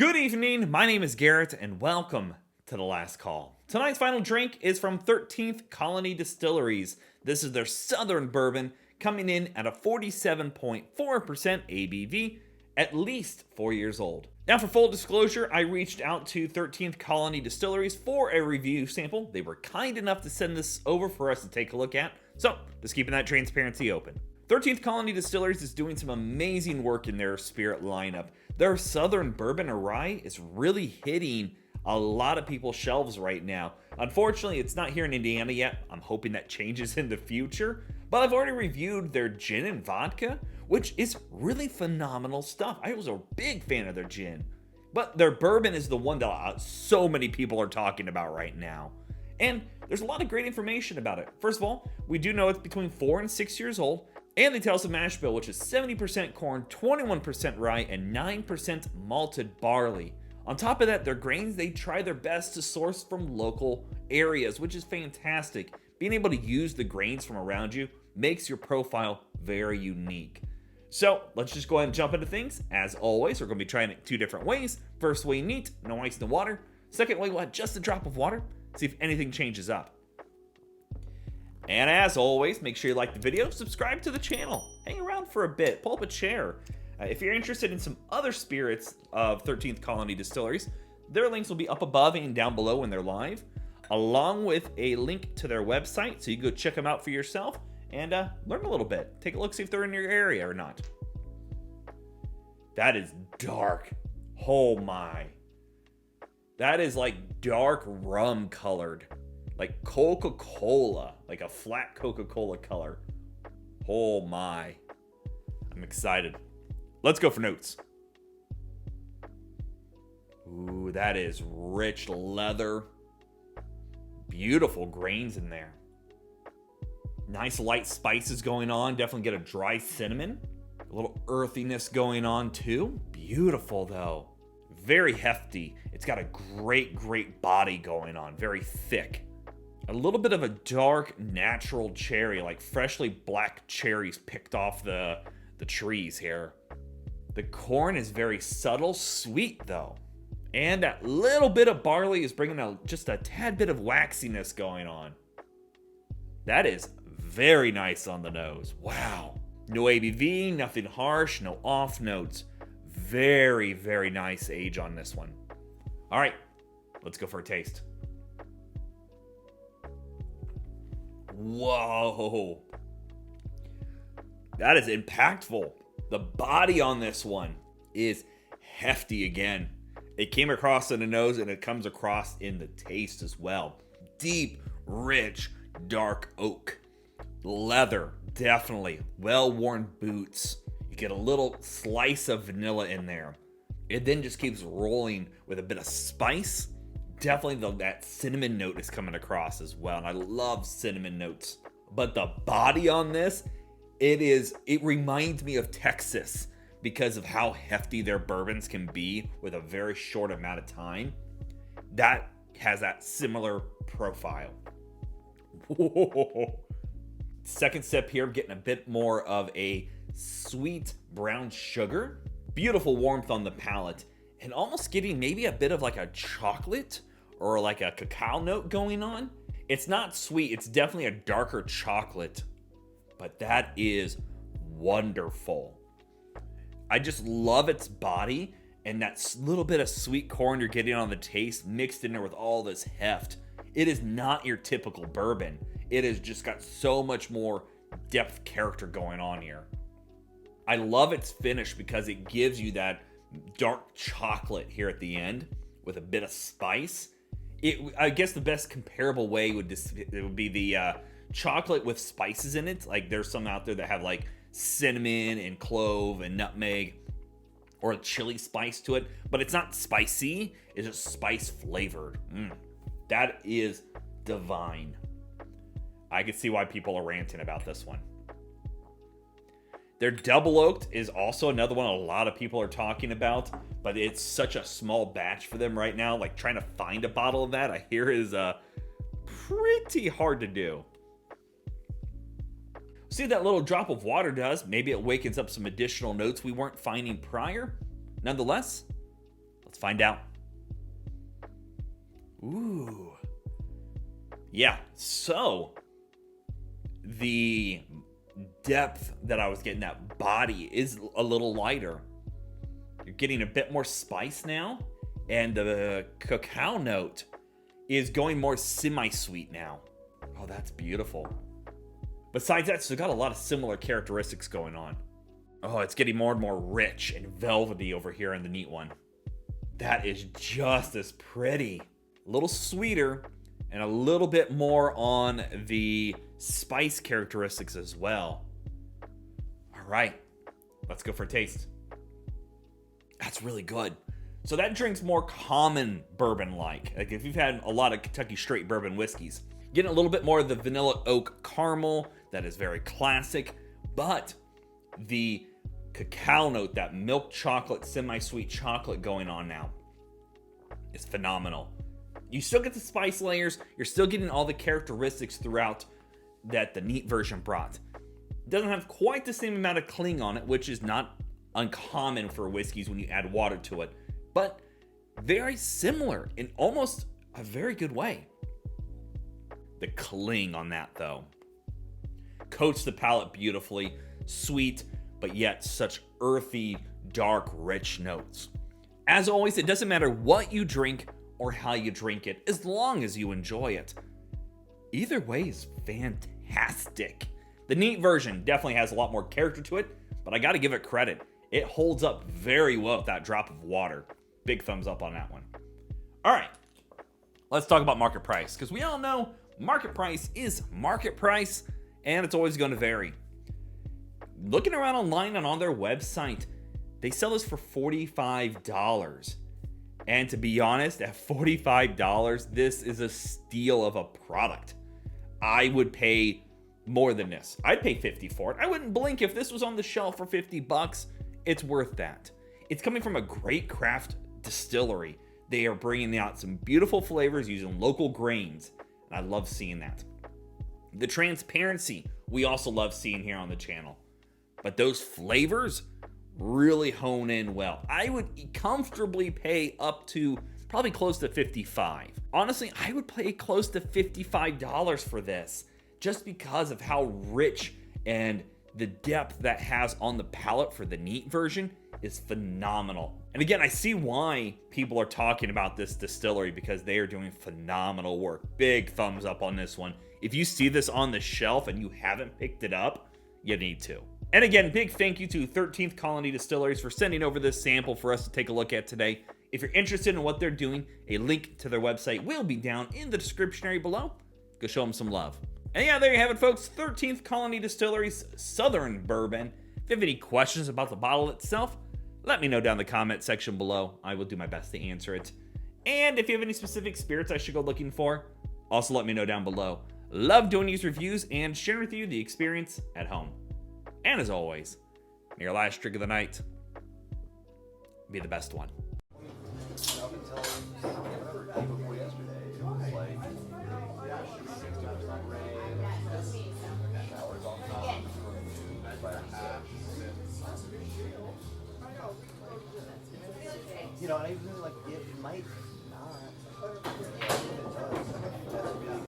Good evening, my name is Garrett, and welcome to The Last Call. Tonight's final drink is from 13th Colony Distilleries. This is their Southern Bourbon, coming in at a 47.4% ABV, at least 4 years old. Now, for full disclosure, I reached out to 13th Colony Distilleries for a review sample. They were kind enough to send this over for us to take a look at, so just keeping that transparency open. 13th Colony Distilleries is doing some amazing work in their spirit lineup. Their Southern Bourbon or Rye is really hitting a lot of people's shelves right now. Unfortunately, it's not here in Indiana yet. I'm hoping that changes in the future. But I've already reviewed their gin and vodka, which is really phenomenal stuff. I was a big fan of their gin. But their bourbon is the one that so many people are talking about right now. And there's a lot of great information about it. First of all, we do know it's between 4 and 6 years old. And they tell us the mash bill, which is 70% corn, 21% rye, and 9% malted barley. On top of that, their grains, they try their best to source from local areas, which is fantastic. Being able to use the grains from around you makes your profile very unique. So let's just go ahead and jump into things. As always, we're going to be trying it 2 different ways. First way, neat, no ice, no water. Second way, we'll add just a drop of water, see if anything changes up. And as always, make sure you like the video, subscribe to the channel, hang around for a bit, pull up a chair. If you're interested in some other spirits of 13th Colony Distilleries, their links will be up above and down below when they're live, along with a link to their website, so you can go check them out for yourself and learn a little bit. Take a look, see if they're in your area or not. That is dark. Oh my. That is like dark rum colored. Like Coca-Cola, like a flat Coca-Cola color. Oh my. I'm excited. Let's go for notes. Ooh, that is rich leather. Beautiful grains in there. Nice light spices going on. Definitely get a dry cinnamon. A little earthiness going on too. Beautiful though. Very hefty. It's got a great body going on. Very thick. A little bit of a dark, natural cherry, like freshly black cherries picked off the trees here. The corn is very subtle, sweet though. And that little bit of barley is bringing out just a tad bit of waxiness going on. That is very nice on the nose. Wow. No ABV, nothing harsh, no off notes. Very nice age on this one. All right, let's go for a taste. Whoa. That is impactful. The body on this one is hefty again. It came across in the nose and it comes across in the taste as well. Deep, rich, dark oak. Leather, definitely. Well-worn boots. You get a little slice of vanilla in there. It then just keeps rolling with a bit of spice. Definitely that cinnamon note is coming across as well, and I love cinnamon notes. But the body on this, it reminds me of Texas because of how hefty their bourbons can be with a very short amount of time. That has that similar profile. Whoa. Second sip here, I'm getting a bit more of a sweet brown sugar. Beautiful warmth on the palate. And almost getting maybe a bit of like a chocolate or like a cacao note going on. It's not sweet, it's definitely a darker chocolate, but that is wonderful. I just love its body and that little bit of sweet corn you're getting on the taste mixed in there with all this heft. It is not your typical bourbon. It has just got so much more depth character going on here. I love its finish because it gives you that dark chocolate here at the end with a bit of spice. I guess the best comparable way would be the chocolate with spices in it. Like there's some out there that have like cinnamon and clove and nutmeg or a chili spice to it, but it's not spicy, it's just spice flavored. That is divine. I can see why people are ranting about this one. Their double oaked is also another one a lot of people are talking about, but it's such a small batch for them right now. Like trying to find a bottle of that, I hear is pretty hard to do. See what that little drop of water does. Maybe it wakens up some additional notes we weren't finding prior. Nonetheless, Let's find out. Ooh. Yeah, so the depth that I was getting, that body is a little lighter. You're getting a bit more spice now, and the cacao note is going more semi-sweet now. Oh, that's beautiful. Besides that, it's got a lot of similar characteristics going on. Oh, it's getting more and more rich and velvety over here in the neat one. That is just as pretty. A little sweeter and a little bit more on the spice characteristics as well. All right, let's go for a taste. That's really good. So that drink's more common bourbon-like. Like if you've had a lot of Kentucky straight bourbon whiskeys, getting a little bit more of the vanilla oak caramel, that is very classic, but the cacao note, that milk chocolate, semi-sweet chocolate going on now is phenomenal. You still get the spice layers, you're still getting all the characteristics throughout that the neat version brought. It doesn't have quite the same amount of cling on it, which is not uncommon for whiskeys when you add water to it, but very similar in almost a very good way. The cling on that, though, coats the palate beautifully, sweet, but yet such earthy, dark, rich notes. As always, it doesn't matter what you drink or how you drink it, as long as you enjoy it. Either way is fantastic. The neat version definitely has a lot more character to it, but I gotta give it credit. It holds up very well with that drop of water. Big thumbs up on that one. All right, let's talk about market price, because we all know market price is market price, and it's always going to vary. Looking around online and on their website, they sell this for $45. And to be honest, at $45, this is a steal of a product. I would pay more than this. I'd pay $50 for it. I wouldn't blink if this was on the shelf for $50. It's worth that. It's coming from a great craft distillery. They are bringing out some beautiful flavors using local grains, and I love seeing that. The transparency, we also love seeing here on the channel. But those flavors really hone in well. I would comfortably pay up to probably close to $55. Honestly, I would pay close to $55 for this, just because of how rich and the depth that has on the palate for the neat version is phenomenal. And again, I see why people are talking about this distillery, because they are doing phenomenal work. Big thumbs up on this one. If you see this on the shelf and you haven't picked it up, you need to. And again, big thank you to 13th Colony Distilleries for sending over this sample for us to take a look at today. If you're interested in what they're doing, a link to their website will be down in the description area below. Go show them some love. And yeah, there you have it, folks. 13th Colony Distilleries Southern Bourbon. If you have any questions about the bottle itself, let me know down in the comment section below. I will do my best to answer it. And if you have any specific spirits I should go looking for, also let me know down below. Love doing these reviews and sharing with you the experience at home. And as always, may your last drink of the night be the best one. You know, and I really like it might